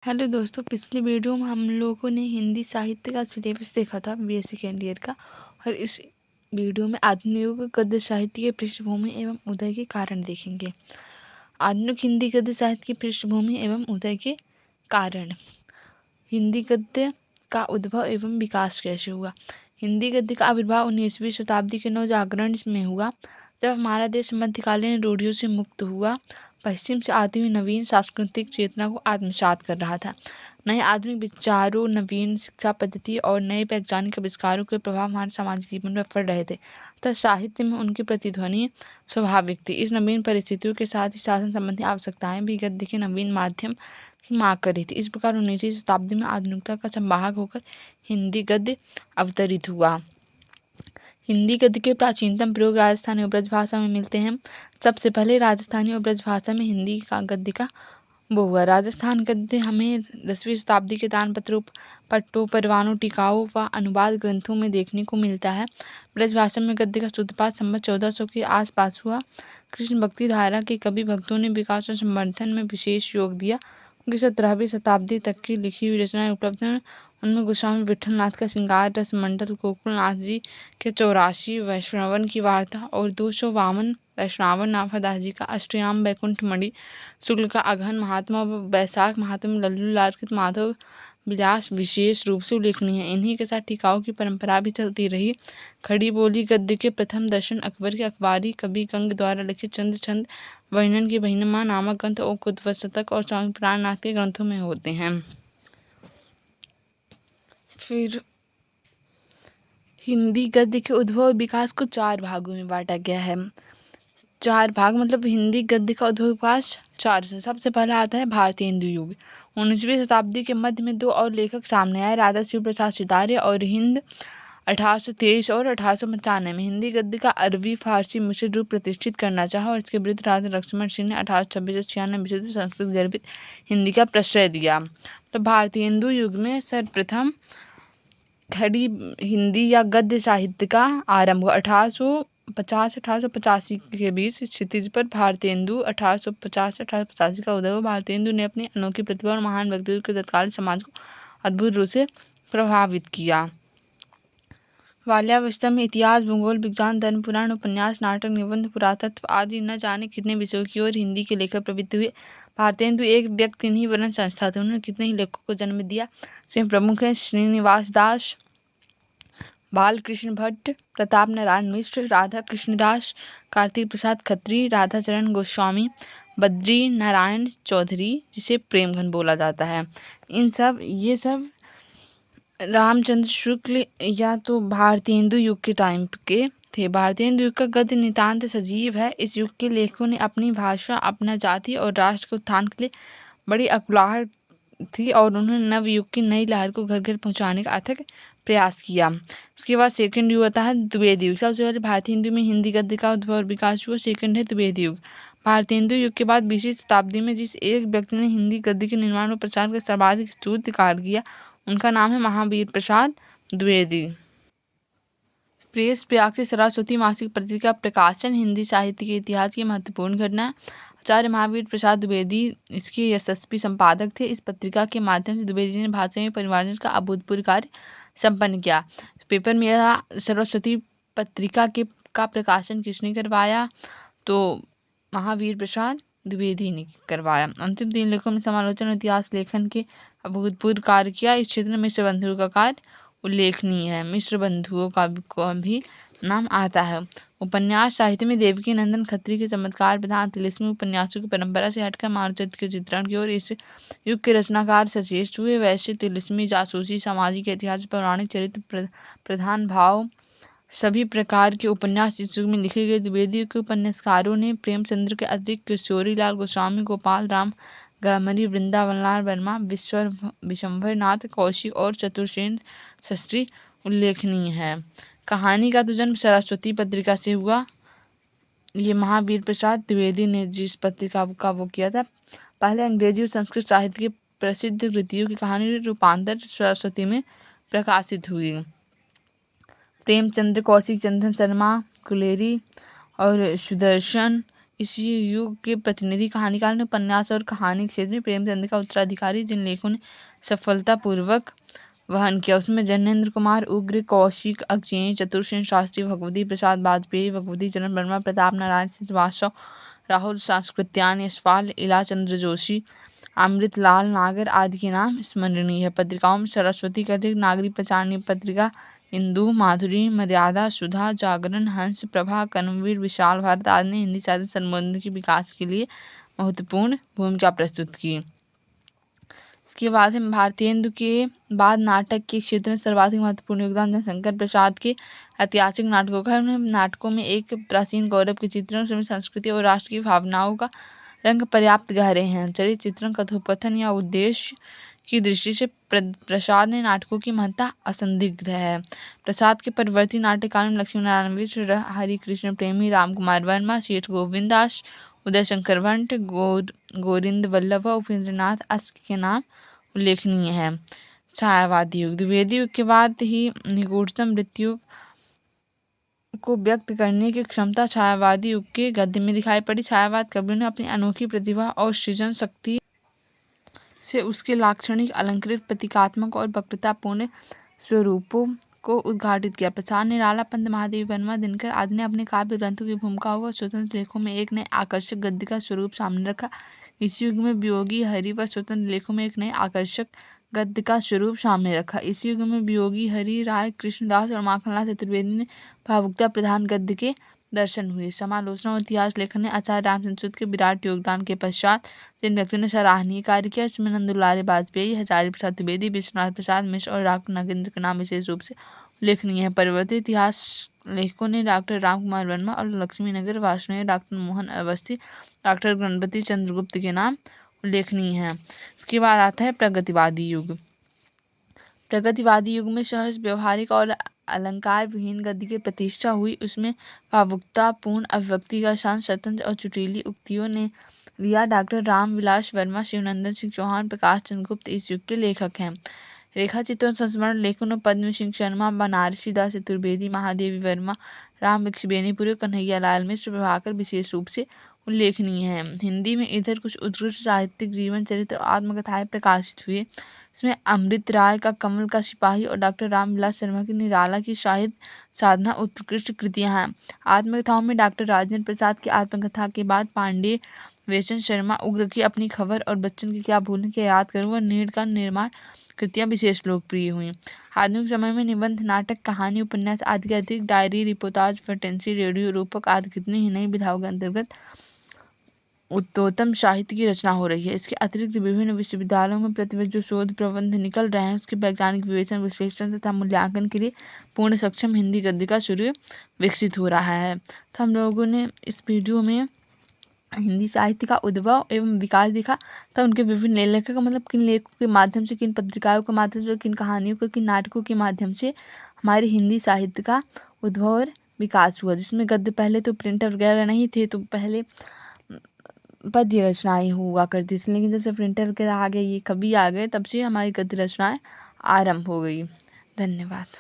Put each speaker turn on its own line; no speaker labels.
Hello दोस्तों, पिछले video में हम लोगों ने हिंदी साहित्य का सिलेबस देखा था बीए सेकेंड ईयर का। और इस वीडियो में आधुनिक युग गद्य साहित्य की पृष्ठभूमि एवं उदय के कारण देखेंगे। आधुनिक हिंदी गद्य साहित्य की पृष्ठभूमि एवं उदय के कारण। हिंदी गद्य का उद्भव एवं विकास कैसे हुआ। हिंदी गद्य का आविर्भाव 19वीं शताब्दी के नवजागरण में हुआ, जब हमारा देश मध्यकालीन रूढ़ियों से मुक्त हुआ, पश्चिम से आती हुई नवीन सांस्कृतिक चेतना को आत्मसात कर रहा था। नए आधुनिक विचारों, नवीन शिक्षा पद्धति और नए वैज्ञानिक आविष्कारों के प्रभाव हमारे सामाजिक जीवन में पड़ रहे थे, तथा साहित्य में उनकी प्रतिध्वनि स्वाभाविक थी। इस नवीन परिस्थितियों के साथ ही शासन संबंधी आवश्यकताएं भी गद्य के नवीन माध्यम की मांग कर रही थी। इस प्रकार 19वीं शताब्दी में आधुनिकता का संवाहक होकर हिंदी गद्य अवतरित हुआ। हिंदी गद्य के प्राचीनतम प्रयोग राजस्थानी और ब्रज भाषा में मिलते हैं। सबसे पहले राजस्थानी और ब्रज भाषा में हिंदी का गद्य का वो हुआ। राजस्थान गद्य हमें 10वीं शताब्दी के दानपत्रों, पट्टों, परवानों, टीकाओं व अनुवाद ग्रंथों में देखने को मिलता है। ब्रज भाषा में गद्य का सूत्रपात संवत 1400 के आसपास हुआ। कृष्ण भक्ति धारा के कवि भक्तों ने विकास और संवर्धन में विशेष योग दिया। उनकी 17वीं शताब्दी तक की लिखी हुई रचनाएं उपलब्ध हैं। उनमें गोस्वामी विठलनाथ का श्रृंगार रस मंडल, गोकुलनाथ जी के 84 वैष्णवन की वार्ता और 252 वैष्णवन नाथदास जी का अष्टयाम वैकुंठ मणि, शुक्ल का अगहन महात्मा व वैशाख महात्मा लल्लू लालकृत माधव विलास विशेष रूप से उल्लेखनीय है। इन्हीं के साथ टीकाओं की परंपरा भी चलती रही। खड़ी बोली गद्य के प्रथम दर्शन अकबर के अखबारी कवि गंग द्वारा लिखित चंद छंद वर्णन की बहिनमा नामक ग्रंथ और कुतवसतक और स्वामी प्राणनाथ के ग्रंथों में होते हैं। फिर हिंदी गद्य के उद्भव और विकास को 4 भागों में बांटा गया है। 4 भाग मतलब हिंदी गद्य का उद्भव विकास 4 से। सबसे पहला आता है भारतेंदु युग। 19वीं शताब्दी के मध्य में 2 और लेखक सामने आए, राधा शिव प्रसाद सितारे और हिंद। 1823 और 1895 में हिंदी गद्य का अरबी फारसी मिश्रित रूप प्रतिष्ठित करना चाहा और इसके विरुद्ध राजा लक्ष्मण सिंह ने 1826-96 विशुद्ध संस्कृत गर्भित हिंदी का प्रश्रय दिया। तो भारतेंदु युग में सर्वप्रथम खड़ी हिंदी या गद्य साहित्य का आरंभ हुआ। 1850-1885 के बीच क्षितिज पर भारतेंदु 1850-1885 का उदय हुआ। भारतेंदु ने अपनी अनोखी प्रतिभा और महान व्यक्तित्व के तत्कालीन समाज को अद्भुत रूप से प्रभावित किया। बाल्यावस्था में इतिहास, भूगोल, विज्ञान, धर्म, पुराण, उपन्यास, नाटक, निबंध, पुरातत्व आदि न जाने कितने विषयों की ओर हिंदी के लेखक प्रवृत्त हुए। भारतेंदु एक व्यक्ति नहीं वरन संस्था थे। उन्होंने कितने ही लेखकों को जन्म दिया। इसमें प्रमुख हैं श्रीनिवास दास, बालकृष्ण भट्ट, प्रताप नारायण मिश्र, राधा कृष्णदास, कार्तिक प्रसाद खत्री, राधाचरण गोस्वामी, बद्री नारायण चौधरी, जिसे प्रेमघन बोला जाता है। ये सब रामचंद्र शुक्ल या तो भारतेंदु युग के टाइम के थे। भारतेंदु युग का गद्य नितांत सजीव है। इस युग के लेखकों ने अपनी भाषा, अपना जाति और राष्ट्र के उत्थान के लिए बड़ी अकुलाहट थी और उन्होंने नव युग की नई लहर को घर घर पहुंचाने का अथक प्रयास किया। उसके बाद सेकंड युग आता है द्विवेदी युग। सबसे पहले भारतीय हिंदी में हिंदी गद्य का उद्भव और विकास हुआ। सेकंड है द्विवेदी युग। भारतेंदु युग के बाद 20वीं शताब्दी में जिस एक व्यक्ति ने हिंदी गद्य के निर्माण और प्रसार का सर्वाधिक स्तुत्य कार्य किया, उनका नाम है महावीर प्रसाद द्विवेदी। प्रेस प्रयाग से सरस्वती मासिक पत्रिका प्रकाशन हिंदी साहित्य के इतिहास की महत्वपूर्ण घटना है। आचार्य महावीर प्रसाद द्विवेदी इसके यशस्वी संपादक थे। इस पत्रिका के माध्यम से द्विवेदी ने भाषा में परिमार्जन का अभूतपूर्व कार्य संपन्न किया। पेपर में यह सरस्वती पत्रिका का प्रकाशन किसने करवाया, तो महावीर प्रसाद द्विवेदी ने करवाया। अंतिम 3 लेखों में समालोचन और इतिहास लेखन के अभूतपूर्व कार्य किया। इस क्षेत्र में मिश्र बंधुओं का कार्य उल्लेखनीय है। मिश्र बंधुओं का भी नाम आता है। उपन्यास साहित्य में देवकी नंदन खत्री के चमत्कार प्रधान तिलिस्मी उपन्यासों की परंपरा से हटकर मानव चरित्र के चित्रण की ओर इस युग के रचनाकार सचेत हुए। वैसे तिलिस्मी, जासूसी, सामाजिक, ऐतिहासिक, पौराणिक चरित्र प्रधान भाव सभी प्रकार के उपन्यास इस युग में लिखे गए। द्विवेदी के उपन्यासकारों ने प्रेमचंद्र के अतिरिक्त किशोरीलाल गोस्वामी, गोपाल राम गमरी, वृंदावनलाल वर्मा, विश्वंभर नाथ कौशिक और चतुर्सेन शास्त्री उल्लेखनीय है। कहानी का तो जन्म सरस्वती पत्रिका से हुआ। ये महावीर प्रसाद द्विवेदी ने जिस पत्रिका का वो किया था, पहले अंग्रेजी और संस्कृत साहित्य की प्रसिद्ध कृतियों की कहानी रूपांतर सरस्वती में प्रकाशित हुई। प्रेमचंद्र, कौशिक, चंदन शर्मा, कुलेरी और सुदर्शन इस युग के प्रतिनिधि कहानीकार ने उपन्यास और कहानी क्षेत्र में प्रेमचंद का उत्तराधिकारी जिन लेखों ने सफलतापूर्वक वहन किया उसमें जैनेन्द्र कुमार, उग्र, कौशिक, अक्षय, चतुरसेन शास्त्री, भगवती प्रसाद वाजपेयी, भगवती चरण वर्मा, प्रताप नारायण श्रीवास्तव, राहुल सांस्कृत्यायन, यशपाल, इला चंद्र जोशी, अमृतलाल नागर आदि के नाम स्मरणीय है। पत्रिकाओं में सरस्वती कटिक, नागरिक प्रचारणी पत्रिका, इंदु, माधुरी, मर्यादा, सुधा, जागरण, हंस, प्रभा, कर्मवीर, विशाल भारत आदि ने हिंदी साहित्य संबोधन के विकास के लिए महत्वपूर्ण भूमिका प्रस्तुत की। इसके बाद हम भारतेंदु के बाद नाटक के क्षेत्र में सर्वाधिक महत्वपूर्ण योगदान शंकर प्रसाद के ऐतिहासिक नाटकों का है। नाटकों में एक प्राचीन गौरव के चित्रण, उसमें संस्कृति और राष्ट्र की भावनाओं का रंग पर्याप्त गहरे हैं। चरित्र चित्रण, कथोपकथन या उद्देश्य की दृष्टि से प्रसाद ने नाटकों की महत्ता असंदिग्ध है। प्रसाद के परवर्ती नाटककारों में लक्ष्मी नारायण मिश्र, हरिकृष्ण प्रेमी, राम कुमार वर्मा, शेठ गोविंद दास, उदय शंकर भट्ट, गोविंद वल्लभ व उपेंद्रनाथ अश्क के नाम उल्लेखनीय है। छायावादी युग, द्विवेदी युग के बाद ही निगूढ़तम वृत्तियों को व्यक्त करने की क्षमता छायावादी युग के गद्य में दिखाई पड़ी। छायावाद कवियों ने अपनी अनोखी प्रतिभा और सृजन शक्ति से उसके लाक्षणिक, अलंकृत, प्रतीकात्मक और वक्रतापूर्ण स्वरूपों को उद्घाटित किया। प्रसाद, निराला, पंत, महादेवी वर्मा, दिनकर आदि ने अपने काव्य ग्रंथों की भूमिका व स्वतंत्र लेखों में एक नए आकर्षक गद्य का स्वरूप सामने रखा। इस युग में वियोगी हरि व स्वतंत्र लेखों में एक नए आकर्षक गद्य का स्वरूप सामने रखा। इस युग में वियोगी हरि, राय कृष्णदास और माखनलाल चतुर्वेदी ने भावुकता प्रधान गद्य के दर्शन हुए। समालोचना और इतिहास लेखन में आचार्य रामचंद्र सूद के विराट योगदान के पश्चात जिन व्यक्तियों ने सराहनीय कार्य किया उसमें नंदुलारे वाजपेयी, हजारी प्रसाद द्विवेदी, विश्वनाथ प्रसाद मिश्र और डॉक्टर नागेंद्र का नाम विशेष रूप से उल्लेखनीय है। परिवर्तित इतिहास लेखकों ने डॉक्टर राम कुमार वर्मा और लक्ष्मीनगर वासुदेव, डॉक्टर मोहन अवस्थी, डॉक्टर गणपति चंद्रगुप्त के नाम उल्लेखनीय हैं। इसके बाद आता है प्रगतिवादी युग। प्रगतिवादी युग में सहज, व्यवहारिक और अलंकार विहीन गद्य की प्रतिष्ठा हुई। उसमें भावुकतापूर्ण अभिव्यक्ति का स्थान स्वतंत्र और चुटीली उक्तियों ने लिया। डॉक्टर रामविलास वर्मा, शिवनंदन सिंह चौहान, प्रकाश चंद्र गुप्त इस युग के लेखक हैं। रेखा चित्रों संस्मरण लेखकों में पद्म सिंह शर्मा, बनारसी दास चतुर्वेदी, महादेवी वर्मा, राम वृक्ष बेनीपुरी, कन्हैया लाल मिश्र, प्रभाकर विशेष रूप से उल्लेखनीय है। हिंदी में इधर कुछ उत्कृष्ट साहित्यिक जीवन चरित्र और आत्मकथाएं प्रकाशित हुए। इसमें अमृत राय का कमल का सिपाही और डॉक्टर रामविलास शर्मा की निराला की साहित्य साधना उत्कृष्ट कृतियां हैं। आत्मकथाओं में डॉक्टर राजेंद्र प्रसाद की आत्मकथा के बाद पांडे, वेचन शर्मा, उग्र की अपनी खबर और बच्चन की क्या भूलने के याद करूँ और नीड़ का निर्माण कृतियां विशेष लोकप्रिय हुई। आधुनिक समय में निबंध, नाटक, कहानी, उपन्यास आदि के अतिरिक्त डायरी, रिपोर्टाज, फैंटेसी, रेडियो रूपक आदि कितनी ही नई विधाओं के अंतर्गत उत्तोत्तम साहित्य की रचना हो रही है। इसके अतिरिक्त विभिन्न विश्वविद्यालयों में प्रतिवर्ष जो शोध प्रबंध निकल रहे हैं उसके वैज्ञानिक विवेचन, विश्लेषण तथा मूल्यांकन के लिए पूर्ण सक्षम हिंदी गद्य का स्वरूप विकसित हो रहा है। तो हम लोगों ने इस वीडियो में हिंदी साहित्य का उद्भव एवं विकास देखा था। उनके विभिन्न लेखक मतलब किन लेखों के माध्यम से, किन पत्रिकाओं के माध्यम से, किन कहानियों के, किन नाटकों के माध्यम से हमारे हिंदी साहित्य का उद्भव और विकास हुआ। जिसमें गद्य पहले तो प्रिंटर वगैरह नहीं थे, तो पहले पद्य रचनाएं हुआ करती थी, लेकिन जब से प्रिंटर वगैरह आ गए, ये कवि आ गए, तब से हमारी गद्य रचनाएं आरंभ हो गई। धन्यवाद।